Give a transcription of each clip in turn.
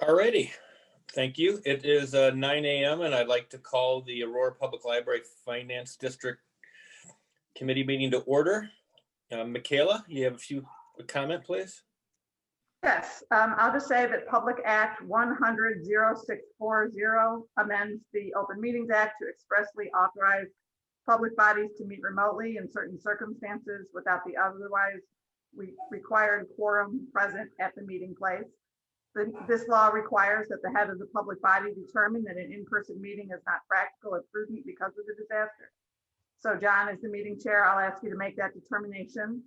Alrighty, thank you. It is 9 a.m. and I'd like to call the Aurora Public Library Finance District Committee meeting to order. Michaela, you have a comment, please? Yes, I'll just say that Public Act 100-0640 amends the Open Meetings Act to expressly authorize public bodies to meet remotely in certain circumstances without the otherwise required quorum present at the meeting place. This law requires that the head of the public body determine that an in-person meeting is not practical or prudent because of the disaster. So John, as the meeting chair, I'll ask you to make that determination.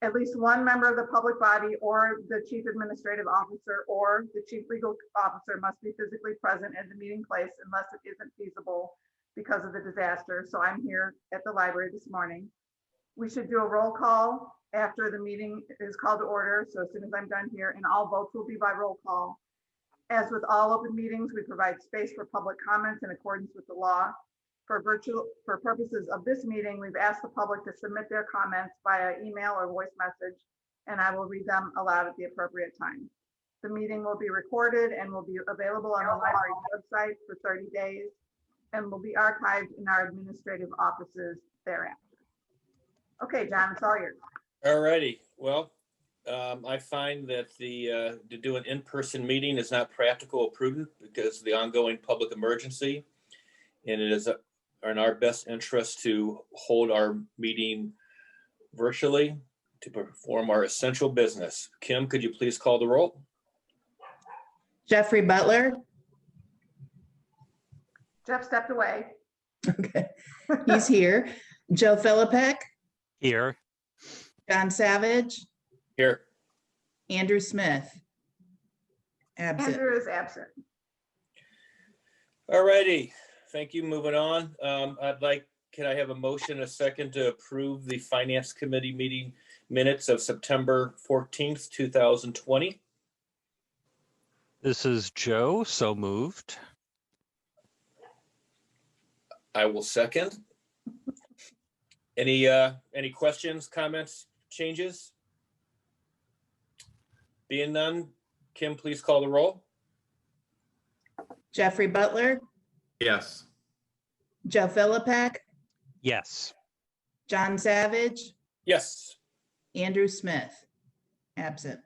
At least one member of the public body or the chief administrative officer or the chief legal officer must be physically present at the meeting place unless it isn't feasible because of the disaster. So I'm here at the library this morning. We should do a roll call after the meeting is called to order. So as soon as I'm done here, and all votes will be by roll call. As with all open meetings, we provide space for public comments in accordance with the law. For purposes of this meeting, we've asked the public to submit their comments via email or voice message, and I will read them aloud at the appropriate time. The meeting will be recorded and will be available on the library website for 30 days and will be archived in our administrative offices thereafter. Okay, John, it's all yours. All righty. Well, I find that to do an in-person meeting is not practical or prudent because of the ongoing public emergency, and it is in our best interest to hold our meeting virtually to perform our essential business. Kim, could you please call the roll? Jeffrey Butler. Jeff stepped away. Okay, he's here. Joe Philippek. Here. John Savage. Here. Andrew Smith. Absent. Andrew is absent. All righty. Thank you. Moving on. Can I have a motion, a second, to approve the Finance Committee meeting minutes of September 14th, 2020? This is Joe, so moved. I will second. Any questions, comments, changes? Being none, Kim, please call the roll. Jeffrey Butler. Yes. Joe Philippek. Yes. John Savage. Yes. Andrew Smith. Absent.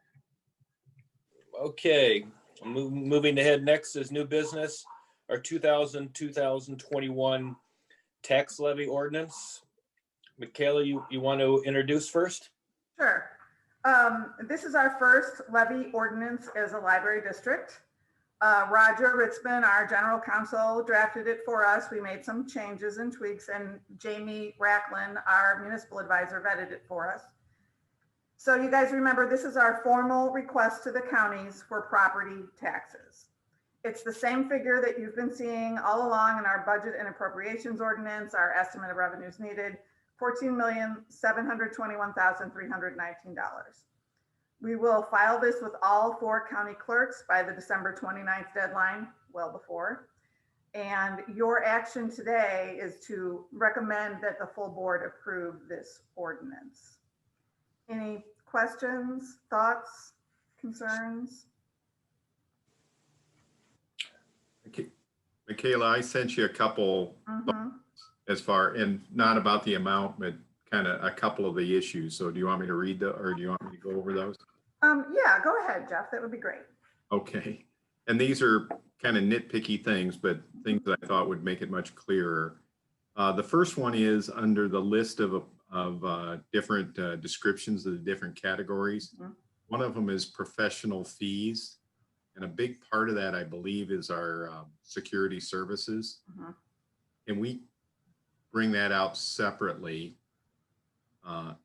Okay, moving ahead, next is new business, our 2021 tax levy ordinance. Michaela, you want to introduce first? Sure. This is our first levy ordinance as a library district. Roger Ritzman, our general counsel, drafted it for us. We made some changes and tweaks, and Jamie Racklin, our municipal advisor, vetted it for us. So you guys remember, this is our formal request to the counties for property taxes. It's the same figure that you've been seeing all along in our budget and appropriations ordinance, our estimate of revenues needed, $14,721,319. We will file this with all 4 county clerks by the December 29th deadline, well before. And your action today is to recommend that the full board approve this ordinance. Any questions, thoughts, concerns? Okay. Michaela, I sent you a couple as far, and not about the amount, but kind of a couple of the issues. So do you want me to read or do you want me to go over those? Yeah, go ahead, Jeff. That would be great. Okay. And these are kind of nitpicky things, but things that I thought would make it much clearer. The first one is under the list of different descriptions of the different categories. One of them is professional fees. And a big part of that, I believe, is our security services. And we bring that out separately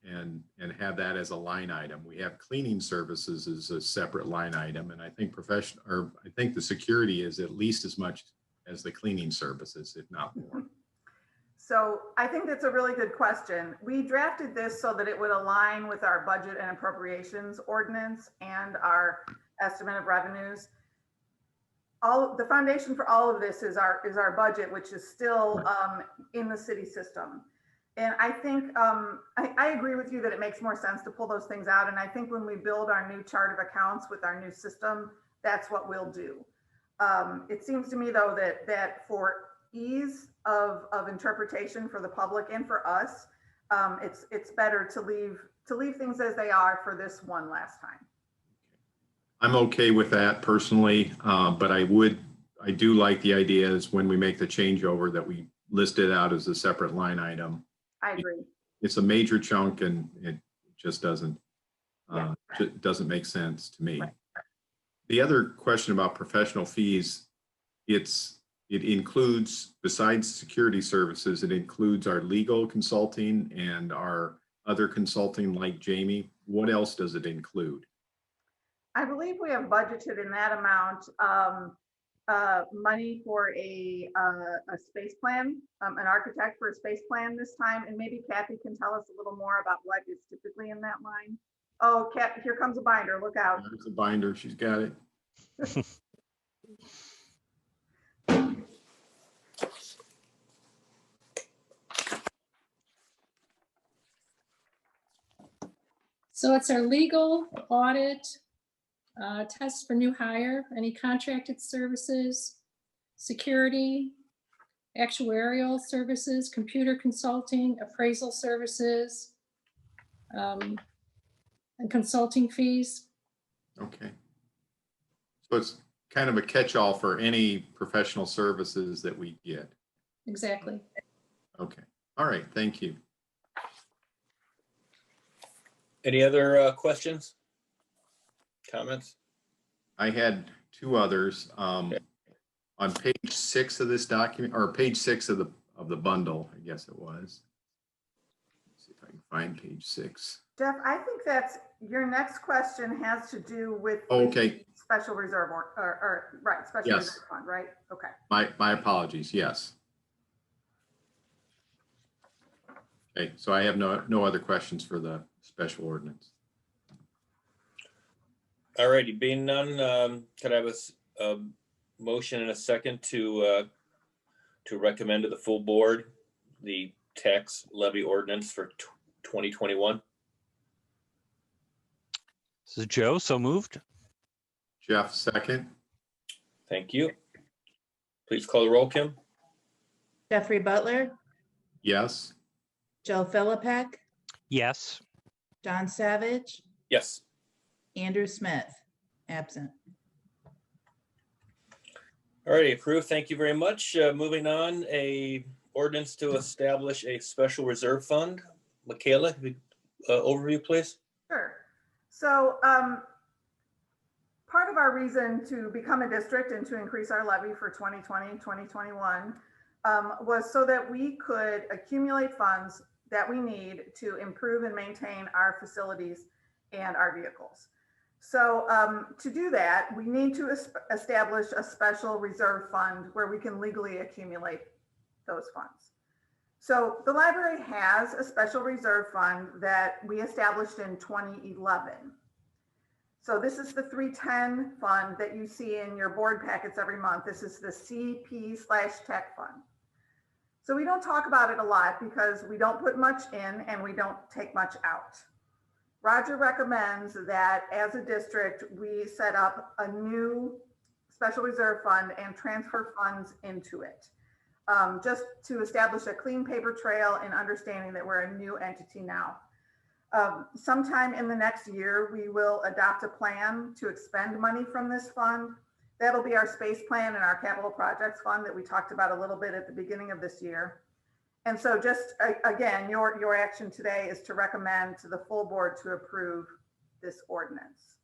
and have that as a line item. We have cleaning services as a separate line item. And I think I think the security is at least as much as the cleaning services, if not more. So I think that's a really good question. We drafted this so that it would align with our budget and appropriations ordinance and our estimate of revenues. The foundation for all of this is our budget, which is still in the city system. And I think I agree with you that it makes more sense to pull those things out. And I think when we build our new chart of accounts with our new system, that's what we'll do. It seems to me though that for ease of interpretation for the public and for us, it's better to leave things as they are for this one last time. I'm okay with that personally, but I do like the idea is when we make the changeover that we list it out as a separate line item. I agree. It's a major chunk and it just doesn't make sense to me. Right. The other question about professional fees, it includes, besides security services, it includes our legal consulting and our other consulting like Jamie. What else does it include? I believe we have budgeted in that amount money for a space plan, an architect for a space plan this time, and maybe Kathy can tell us a little more about what is typically in that line. Oh, Kat, here comes a binder. Look out. There's a binder. She's got it. So it's our legal audit, test for new hire, any contracted services, security, actuarial services, computer consulting, appraisal services, and consulting fees. Okay. So it's kind of a catch-all for any professional services that we get. Exactly. Okay. All right. Thank you. Any other questions? Comments? I had two others. On page 6 of this document, or page 6 of the bundle, I guess it was. Let's see if I can find page 6. Jeff, I think that's your next question has to do with Okay. the special reserve or right, special Yes. reserve fund, right? Okay. My apologies. Yes. Okay. So I have no other questions for the special ordinance. All righty, being none, could I have a motion and a second to recommend to the full board the tax levy ordinance for 2021? This is Joe, so moved. Jeff, second. Thank you. Please call the roll, Kim. Jeffrey Butler, Yes. Joe Philippak, Yes. John Savage, Yes. Andrew Smith, absent. All righty, approved. Thank you very much. Moving on, a ordinance to establish a special reserve fund. Michaela, overview, please. Sure. So part of our reason to become a district and to increase our levy for 2020, 2021 was so that we could accumulate funds that we need to improve and maintain our facilities and our vehicles. So to do that, we need to establish a special reserve fund where we can legally accumulate those funds. So the library has a special reserve fund that we established in 2011. So this is the 310 fund that you see in your board packets every month. This is the CP/Tech fund. So we don't talk about it a lot because we don't put much in and we don't take much out. Roger recommends that as a district, we set up a new special reserve fund and transfer funds into it. Just to establish a clean paper trail and understanding that we're a new entity now. Sometime in the next year, we will adopt a plan to expend money from this fund. That'll be our space plan and our capital projects fund that we talked about a little bit at the beginning of this year. And so just again, your action today is to recommend to the full board to approve this ordinance.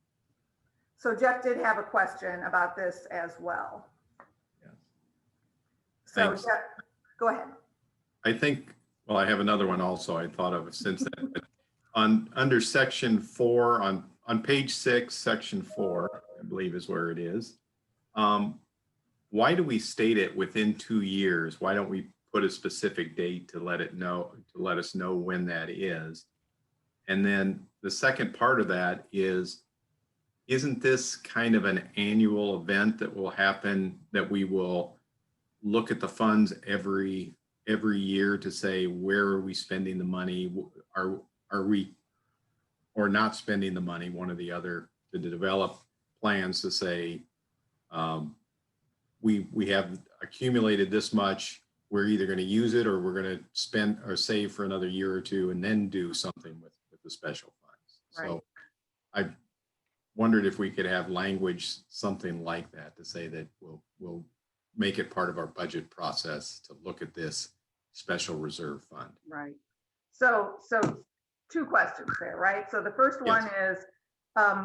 So Jeff did have a question about this as well. Yes. So Thanks. Jeff, go ahead. I think, well, I have another one also I thought of since then. But under section 4, on page 6, section 4, I believe is where it is. Why do we state it within 2 years? Why don't we put a specific date to let us know when that is? And then the second part of that is, isn't this kind of an annual event that will happen, that we will look at the funds every year to say, where are we spending the money? Are we or not spending the money, one or the other, to develop plans to say, we have accumulated this much, we're either going to use it or we're going to spend or save for another year or two and then do something with the special funds. Right. So I wondered if we could have language, something like that, to say that we'll make it part of our budget process to look at this special reserve fund. Right. So two questions there, right? So the first one is,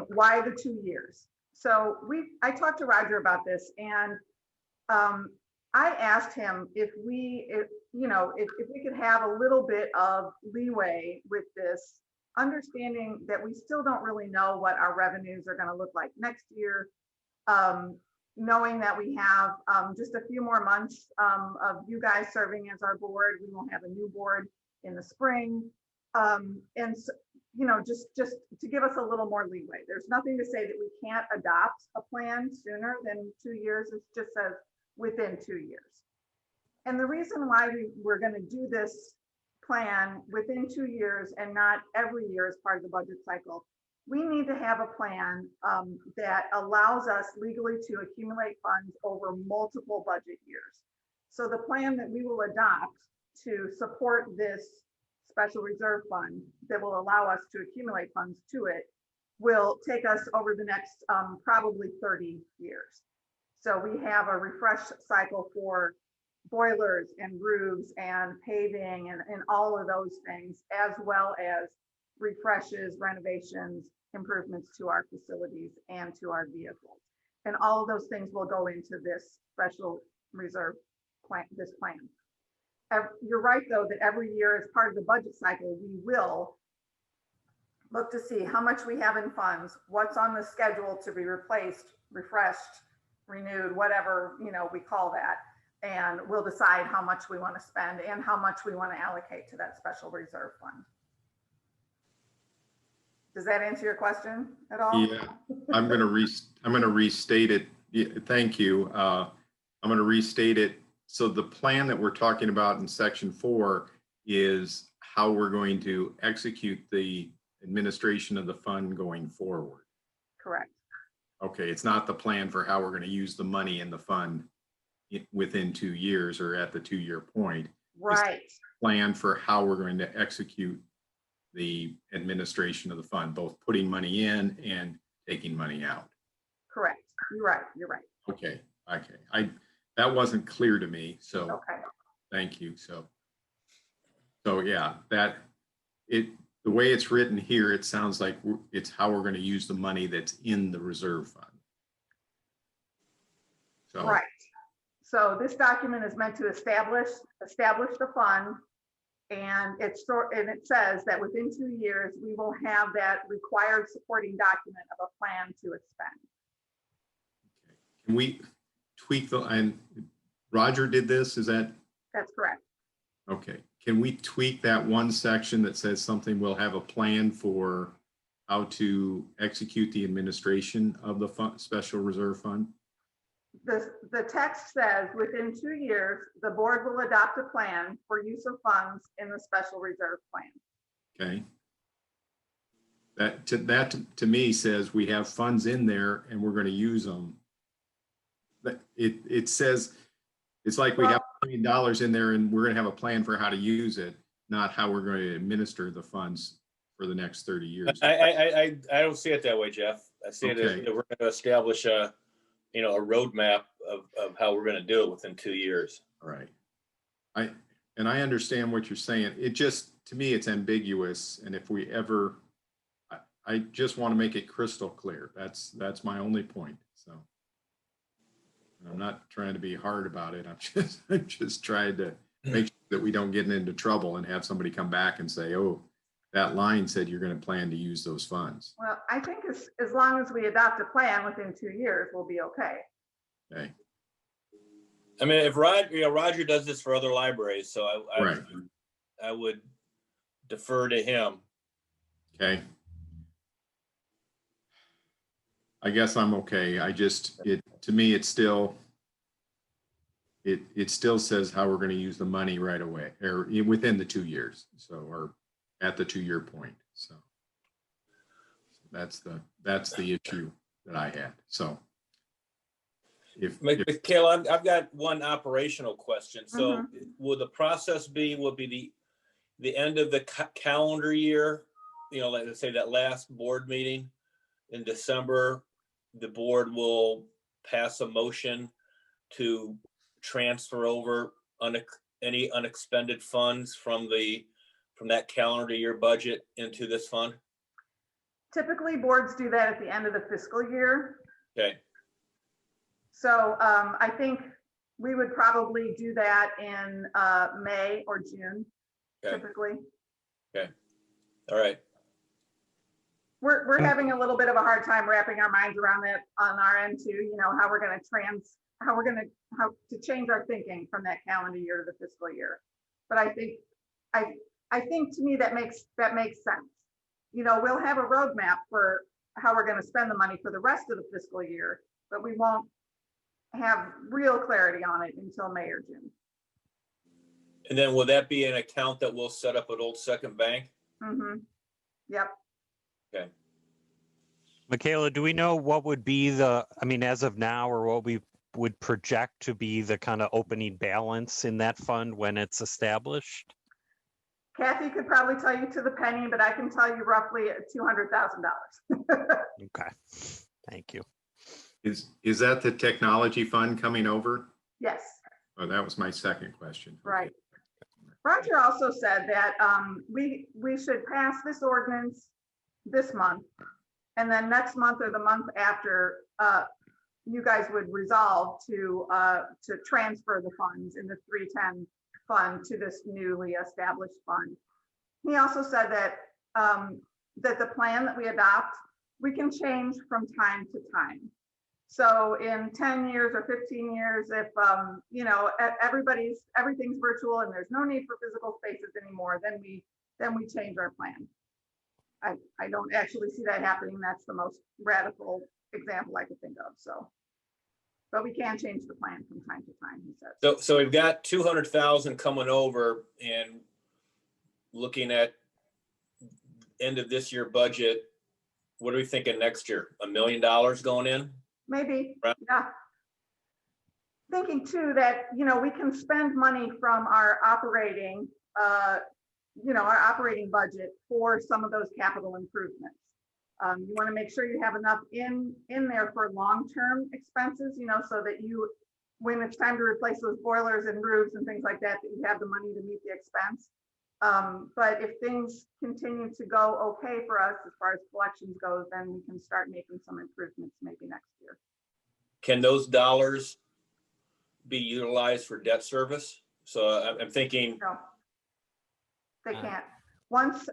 why the 2 years? So I talked to Roger about this, and I asked him if we could have a little bit of leeway with this, understanding that we still don't really know what our revenues are going to look like next year. Knowing that we have just a few more months of you guys serving as our board, we will have a new board in the spring. And so, just to give us a little more leeway. There's nothing to say that we can't adopt a plan sooner than 2 years. It just says within 2 years. And the reason why we're going to do this plan within 2 years and not every year as part of the budget cycle, we need to have a plan that allows us legally to accumulate funds over multiple budget years. So the plan that we will adopt to support this special reserve fund that will allow us to accumulate funds to it will take us over the next probably 30 years. So we have a refresh cycle for boilers and roofs and paving and all of those things, as well as refreshes, renovations, improvements to our facilities and to our vehicles. And all of those things will go into this special reserve plan, this plan. You're right, though, that every year as part of the budget cycle, we will look to see how much we have in funds, what's on the schedule to be replaced, refreshed, renewed, whatever, we call that. And we'll decide how much we want to spend and how much we want to allocate to that special reserve fund. Does that answer your question at all? Yeah, I'm going to restate it. Yeah, thank you. I'm going to restate it. So the plan that we're talking about in section 4 is how we're going to execute the administration of the fund going forward. Correct. Okay, it's not the plan for how we're going to use the money in the fund within 2 years or at the 2-year point. Right. It's the plan for how we're going to execute the administration of the fund, both putting money in and taking money out. Correct. You're right. Okay. That wasn't clear to me. So Okay. thank you. So yeah, the way it's written here, it sounds like it's how we're going to use the money that's in the reserve fund. So Right. So this document is meant to establish the fund, and it says that within 2 years we will have that required supporting document of a plan to expend. can we tweak and Roger did this? That's correct. Okay. Can we tweak that one section that says something, we'll have a plan for how to execute the administration of the special reserve fund? The text says within 2 years, the board will adopt a plan for use of funds in the special reserve plan. Okay. That to me says we have funds in there and we're going to use them. But it says, it's like we have $1 million in there and we're going to have a plan for how to use it, not how we're going to administer the funds for the next 30 years. I don't see it that way, Jeff. I see it as that we're going to establish a roadmap of how we're going to do it within 2 years. All right. I understand what you're saying. It just, to me, it's ambiguous. And if we ever, I just want to make it crystal clear. That's my only point. So I'm not trying to be hard about it. I'm just trying to make sure that we don't get into trouble and have somebody come back and say, oh, that line said you're going to plan to use those funds. Well, I think as long as we adopt a plan within 2 years, we'll be okay. Okay. I mean, if Roger does this for other libraries, so I would defer to him. Okay. I guess I'm okay. To me, it still says how we're going to use the money right away or within the 2 years. So, or at the 2 year point. So that's the issue that I had. So Michaela, I've got one operational question. So Mhm. will the process will be the end of the calendar year, like let's say that last board meeting in December, the board will pass a motion to transfer over any unexpended funds from that calendar year budget into this fund? Typically, boards do that at the end of the fiscal year. Okay, So I think we would probably do that in May or June, okay, typically. all right. We're having a little bit of a hard time wrapping our minds around that on our end too, how we're going to change our thinking from that calendar year to the fiscal year. But I think to me that makes sense. We'll have a roadmap for how we're going to spend the money for the rest of the fiscal year, but we won't have real clarity on it until May or June. And then will that be an account that we'll set up at Old Second Bank? Mm-hmm. Yep. Okay. Michaela, do we know what would be as of now, or what we would project to be the kind of opening balance in that fund when it's established? Kathy could probably tell you to the penny, but I can tell you roughly $200,000. Okay, thank you. Is that the technology fund coming over? Yes. Oh, that was my second question. Right. Roger also said that we should pass this ordinance this month, and then next month or the month after, you guys would resolve to transfer the funds in the 310 fund to this newly established fund. He also said that that the plan that we adopt, we can change from time to time. So in 10 years or 15 years, if everything's virtual and there's no need for physical spaces anymore, then we change our plan. I don't actually see that happening. That's the most radical example I could think of. So, but we can change the plan from time to time, he says. So we've got 200,000 coming over, and looking at end of this year budget, what are we thinking next year? $1 million going in? Maybe, Right. yeah. Thinking too that, we can spend money from our operating budget for some of those capital improvements. You want to make sure you have enough in there for long-term expenses, so that when it's time to replace those boilers and roofs and things like that, that you have the money to meet the expense. But if things continue to go okay for us as far as collections goes, then we can start making some improvements maybe next year. Can those dollars be utilized for debt service? So I'm thinking. No, they can't. Once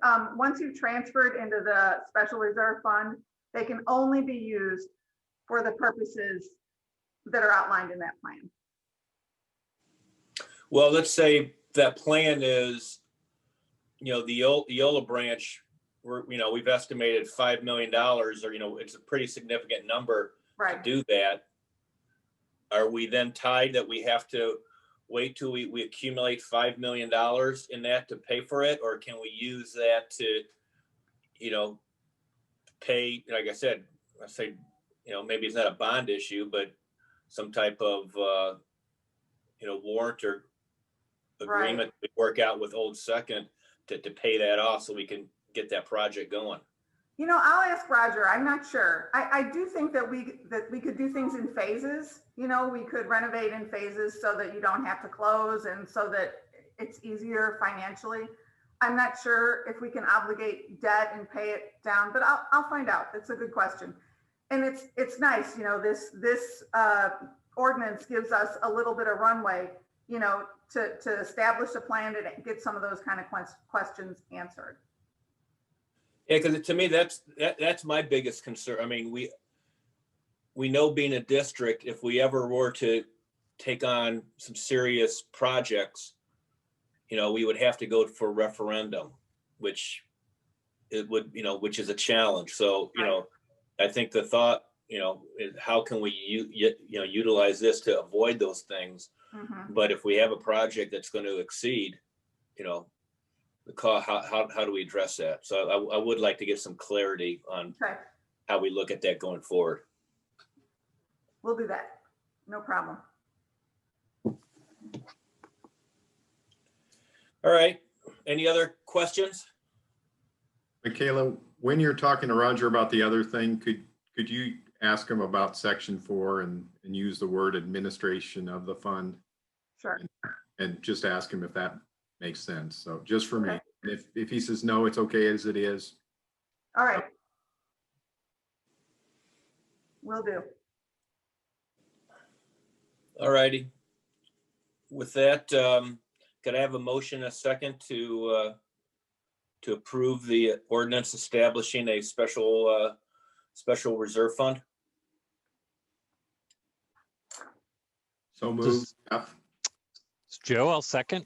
you've transferred into the special reserve fund, they can only be used for the purposes that are outlined in that plan. Well, let's say that plan is, the Eola branch, we've estimated $5 million, or, it's a pretty significant number Right. to do that. Are we then tied that we have to wait till we accumulate $5 million in that to pay for it? Or can we use that to, pay, like I said, maybe it's not a bond issue, but some type of, warrant or agreement we work out with Old Second to pay that off so we can get that project going. I'll ask Roger. I'm not sure. I do think that we could do things in phases. We could renovate in phases so that you don't have to close and so that it's easier financially. I'm not sure if we can obligate debt and pay it down, but I'll find out. It's a good question. And it's nice, this ordinance gives us a little bit of runway, to establish a plan to get some of those kind of questions answered. Yeah, because to me, that's my biggest concern. I mean, we know, being a district, if we ever were to take on some serious projects, we would have to go for referendum, which which is a challenge. So, I think the thought, is how can we utilize this to avoid those things? Mm-hmm. But if we have a project that's going to exceed, the cost, how do we address that? So I would like to get some clarity on how we look at that going forward. We'll do that. No problem. All right. Any other questions? Michaela, when you're talking to Roger about the other thing, could you ask him about section 4 and use the word administration of the fund? Sure. And just ask him if that makes sense. So just for me, Okay. if he says no, it's okay as it is. All right. Will do. All righty. With that, could I have a motion, a second, to approve the ordinance establishing a special reserve fund? So moved. Jeff? Joe, I'll second.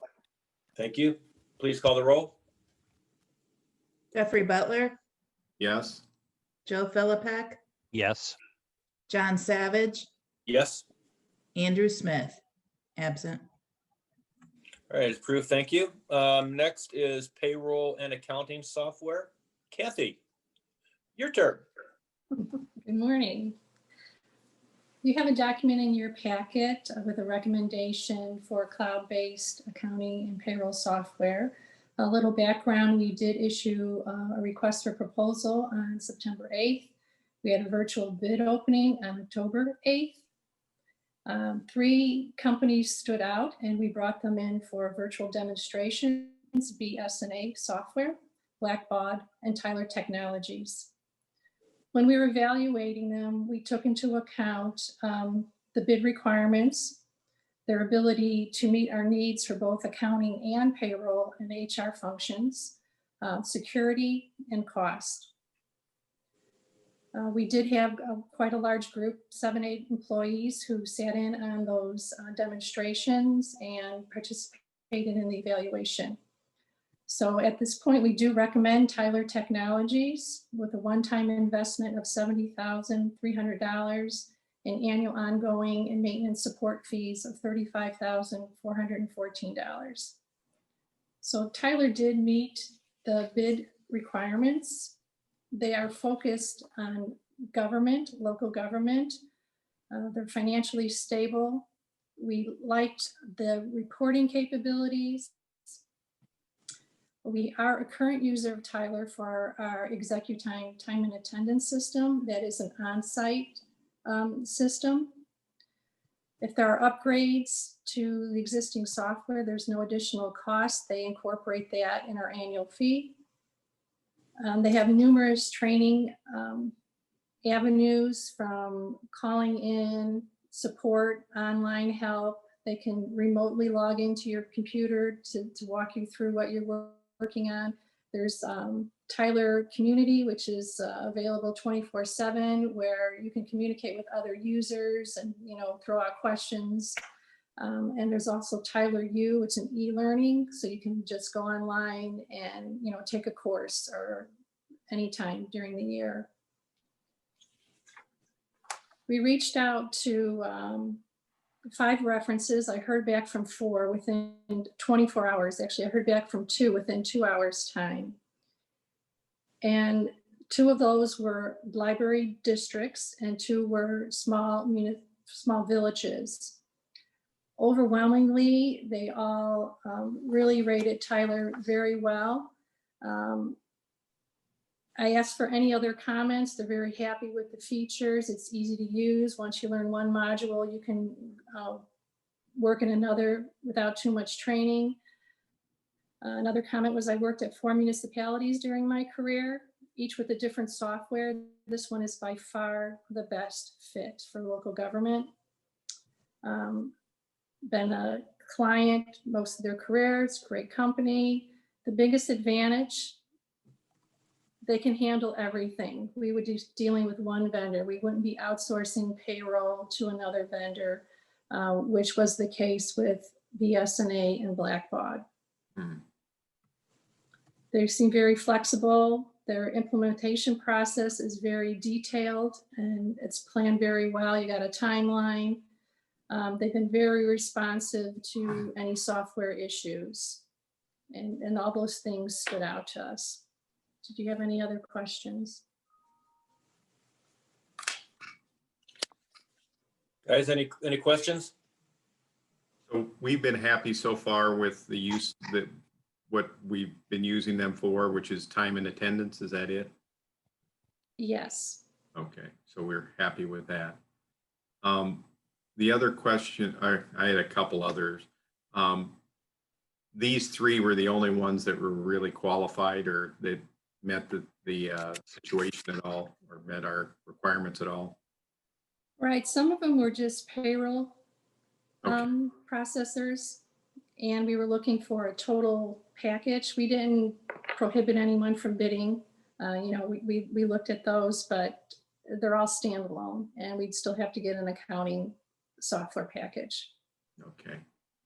Thank you. Please call the roll. Jeffrey Butler, Yes. Joe Philippak, Yes. John Savage, Yes. Andrew Smith, absent. All right, it's approved. Thank you. Next is payroll and accounting software. Kathy, your turn. Good morning. You have a document in your packet with a recommendation for cloud-based accounting and payroll software. A little background, we did issue a request for proposal on September 8th. We had a virtual bid opening on October 8th. 3 companies stood out and we brought them in for virtual demonstrations, BS&A Software, Blackbaud, and Tyler Technologies. When we were evaluating them, we took into account the bid requirements, their ability to meet our needs for both accounting and payroll and HR functions, security, and cost. We did have quite a large group, 7-8 employees who sat in on those demonstrations and participated in the evaluation. So at this point, we do recommend Tyler Technologies with a one-time investment of $70,300 and annual ongoing and maintenance support fees of $35,414. So Tyler did meet the bid requirements. They are focused on government, local government. They're financially stable. We liked the reporting capabilities. We are a current user of Tyler for our ExecuTime time and attendance system. That is an on-site system. If there are upgrades to the existing software, there's no additional cost. They incorporate that in our annual fee. They have numerous training avenues, from calling in, support, online help. They can remotely log into your computer to walk you through what you're working on. There's Tyler Community, which is available 24/7, where you can communicate with other users and throw out questions. And there's also Tyler U, it's an e-learning, so you can just go online and take a course or anytime during the year. We reached out to 5 references. I heard back from 4 within 24 hours. Actually, I heard back from 2 within 2 hours time. And 2 of those were library districts and 2 were small villages. Overwhelmingly, they all really rated Tyler very well. I asked for any other comments. They're very happy with the features. It's easy to use. Once you learn one module, you can work in another without too much training. Another comment was, I worked at 4 municipalities during my career, each with a different software. This one is by far the best fit for local government. Been a client most of their careers, great company. The biggest advantage, they can handle everything. We would be dealing with one vendor. We wouldn't be outsourcing payroll to another vendor, which was the case with BS&A and Blackbaud. They seem very flexible. Their implementation process is very detailed and it's planned very well. You got a timeline. They've been very responsive to any software issues, and all those things stood out to us. Did you have any other questions? Guys, any questions? So we've been happy so far with the use that what we've been using them for, which is time and attendance. Is that it? Yes. Okay, so we're happy with that. The other question, I had a couple others. These three were the only ones that were really qualified or that met the situation at all or met our requirements at all. Right. Some of them were just payroll Okay. processors, and we were looking for a total package. We didn't prohibit anyone from bidding. We looked at those, but they're all standalone, and we'd still have to get an accounting software package. Okay,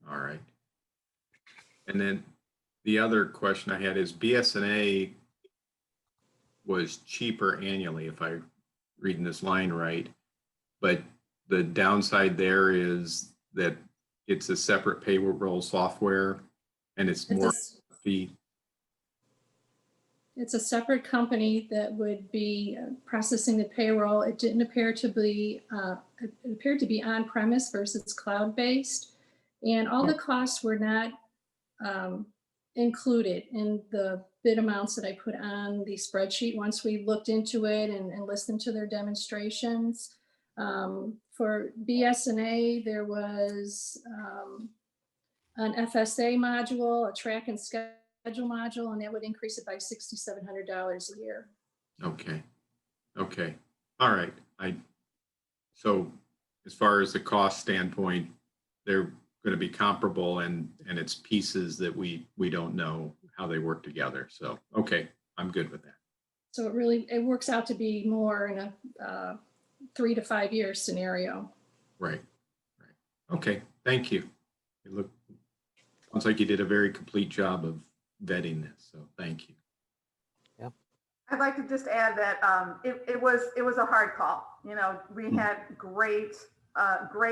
all right. And then the other question I had is BSNA was cheaper annually, if I'm reading this line right. But the downside there is that it's a separate payroll software and it's more fee. It's a separate company that would be processing the payroll. It didn't appear to be, it appeared to be on-premise versus cloud-based. And all the costs were not included in the bid amounts that I put on the spreadsheet once we looked into it and listened to their demonstrations. For BSNA, there was an FSA module, a track and schedule module, and that would increase it by $6,700 a year. Okay. Okay. All right. So as far as the cost standpoint, they're going to be comparable and it's pieces that we don't know how they work together. So, okay, I'm good with that. So it works out to be more in a 3 to 5 year scenario. Right. Right. Okay. Thank you. Sounds like you did a very complete job of vetting this. So thank you. Yep. I'd like to just add that it was a hard call. We had great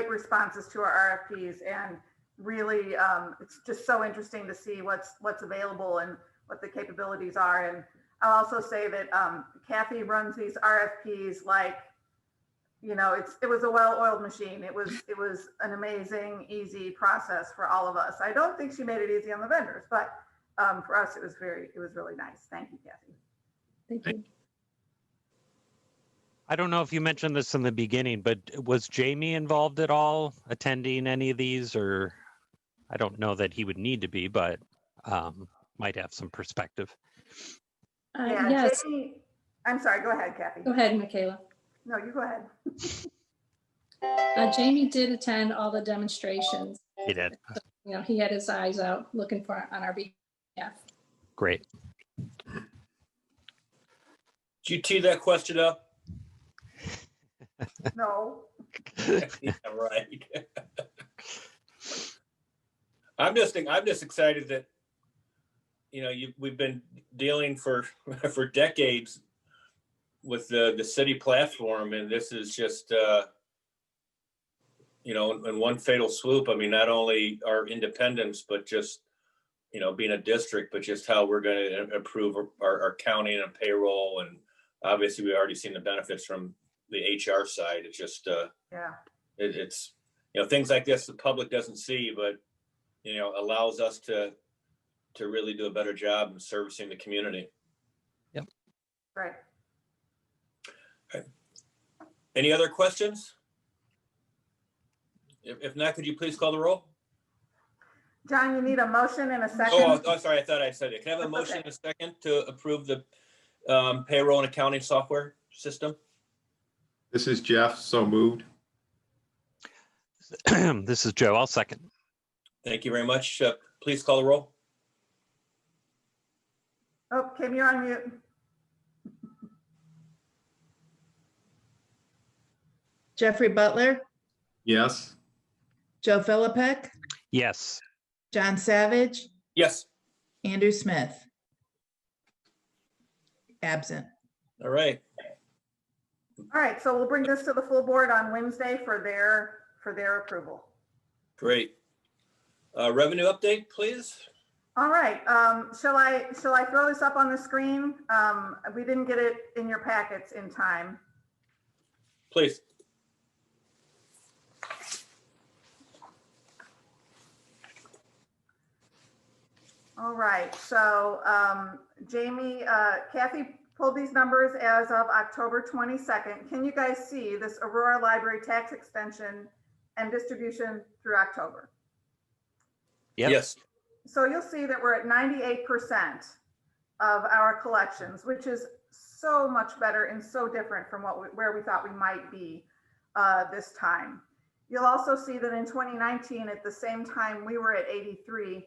responses to our RFPs, and really it's just so interesting to see what's available and what the capabilities are. And I'll also say that Kathy runs these RFPs like, it was a well-oiled machine. It was an amazing, easy process for all of us. I don't think she made it easy on the vendors, but for us, it was really nice. Thank you, Kathy. Thank you. I don't know if you mentioned this in the beginning, but was Jamie involved at all attending any of these? Or I don't know that he would need to be, but might have some perspective. Yeah, Yes. Jamie, I'm sorry, go ahead, Kathy. Go ahead, Michaela. No, you go ahead. Jamie did attend all the demonstrations. He did. He had his eyes out looking for on our behalf. Great. Did you tee that question up? No. Yeah, right. I'm just excited that we've been dealing for decades with the city platform, and this is just in one fatal swoop. I mean, not only our independence, but just being a district, but just how we're going to improve our accounting and payroll, and obviously we've already seen the benefits from the HR side. It's just it's things like this the public doesn't see, but allows us to really do a better job in servicing the community. Yep. Right. Okay. Any other questions? If not, could you please call the roll? John, you need a motion and a second. Oh, sorry. I thought I said it. Can I have a motion and a second to approve the payroll and accounting software system? This is Jeff. So moved. This is Joe. I'll second. Thank you very much. Please call the roll. Oh, Kim, you're on mute. Jeffrey Butler, Yes. Joe Philippek, Yes. John Savage, Yes. Andrew Smith. Absent. All right. All right, so we'll bring this to the full board on Wednesday for their approval. Great. Revenue update, please. All right, shall I throw this up on the screen? We didn't get it in your packets in time. Please. All right, so Jamie, Kathy pulled these numbers as of October 22nd. Can you guys see this Aurora Library tax extension and distribution through October? Yep. Yes. So you'll see that we're at 98% of our collections, which is so much better and so different from where we thought we might be this time. You'll also see that in 2019, at the same time, we were at 83%.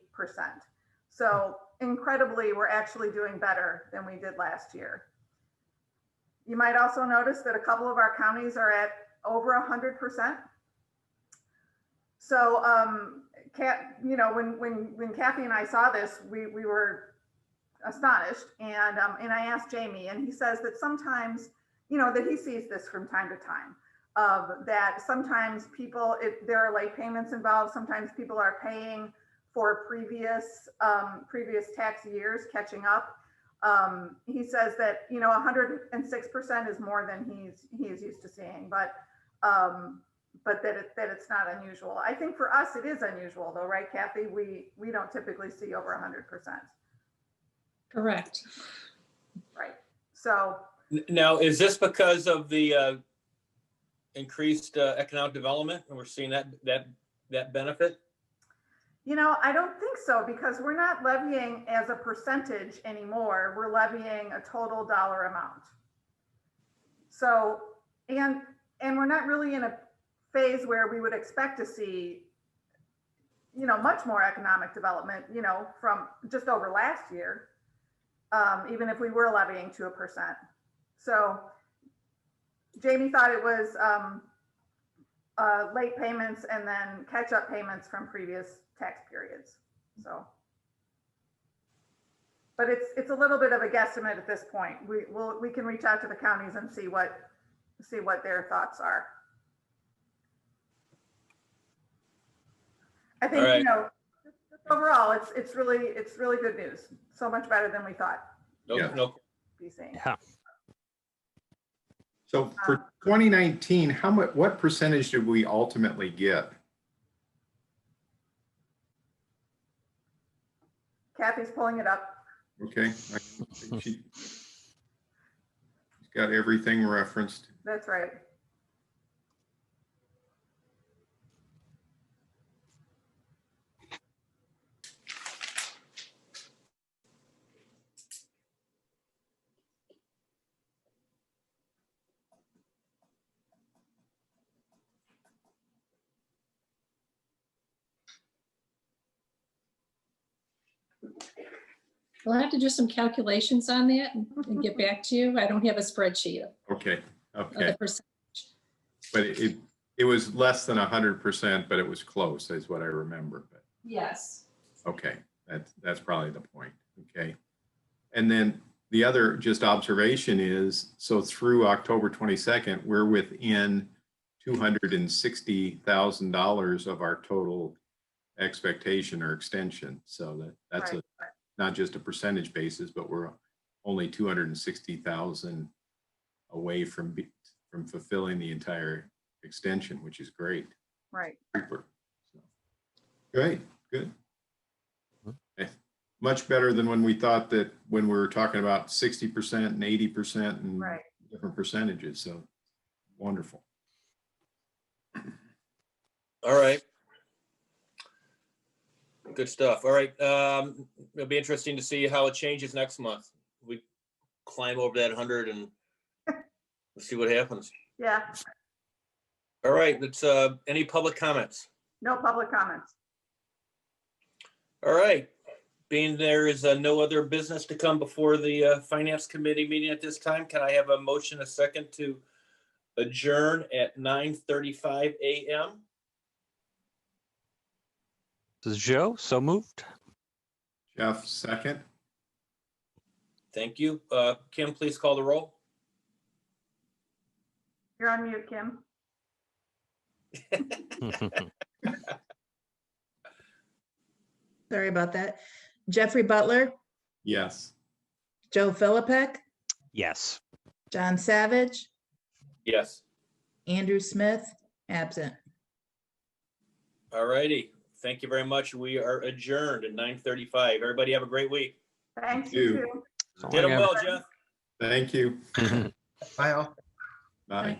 So incredibly, we're actually doing better than we did last year. You might also notice that a couple of our counties are at over 100%. So, you know, when Kathy and I saw this, we were astonished, and I asked Jamie, and he says that sometimes, you know, that he sees this from time to time, that sometimes people, there are late payments involved. Sometimes people are paying for previous tax years catching up. He says that, you know, 106% is more than he's used to seeing, but that it's not unusual. I think for us it is unusual though, right, Kathy? We don't typically see over 100%. Correct. Right. So Now, is this because of the increased economic development, and we're seeing that benefit? you know, I don't think so, because we're not levying as a percentage anymore. We're levying a total dollar amount. So, and we're not really in a phase where we would expect to see, you know, much more economic development, you know, from just over last year, even if we were levying to 1%. So Jamie thought it was late payments and then catch-up payments from previous tax periods. So, but it's a little bit of a guesstimate at this point. We can reach out to the counties and see what their thoughts are. I think, All right. you know, just overall, it's really good news. So much better than we thought Yeah. No. be seeing. Yeah. So for 2019, what percentage did we ultimately get? Kathy's pulling it up. Okay. She's got everything referenced. That's right. We'll have to do some calculations on that and get back to you. I don't have a spreadsheet Okay. of Okay. the percent. But it was less than 100%, but it was close, is what I remember. But Yes. okay, that's probably the point. Okay. And then the other just observation is, so through October 22nd, we're within $260,000 of our total expectation or extension. So that's Right. not just a percentage basis, but we're only 260,000 away from fulfilling the entire extension, which is great. Right. Super. So, great, good. Much better than when we thought that when we were talking about 60% and 80% and Right. different percentages. So wonderful. All right. Good stuff. All right. It'll be interesting to see how it changes next month. We climb over that 100 and we'll see what happens. Yeah. All right. Let's, any public comments? No public comments. All right. Being there is no other business to come before the Finance Committee meeting at this time, can I have a motion, a second, to adjourn at 9:35 a.m.? This is Joe, so moved. Jeff, second. Thank you. Kim, please call the roll. You're on mute, Kim. Sorry about that. Jeffrey Butler, Yes. Joe Philippek, Yes. John Savage, Yes. Andrew Smith, absent. All righty. Thank you very much. We are adjourned at 9:35. Everybody have a great week. Thanks, you. you too. So Did them long, well, Jeff. Thank you. everyone. Bye all. Bye.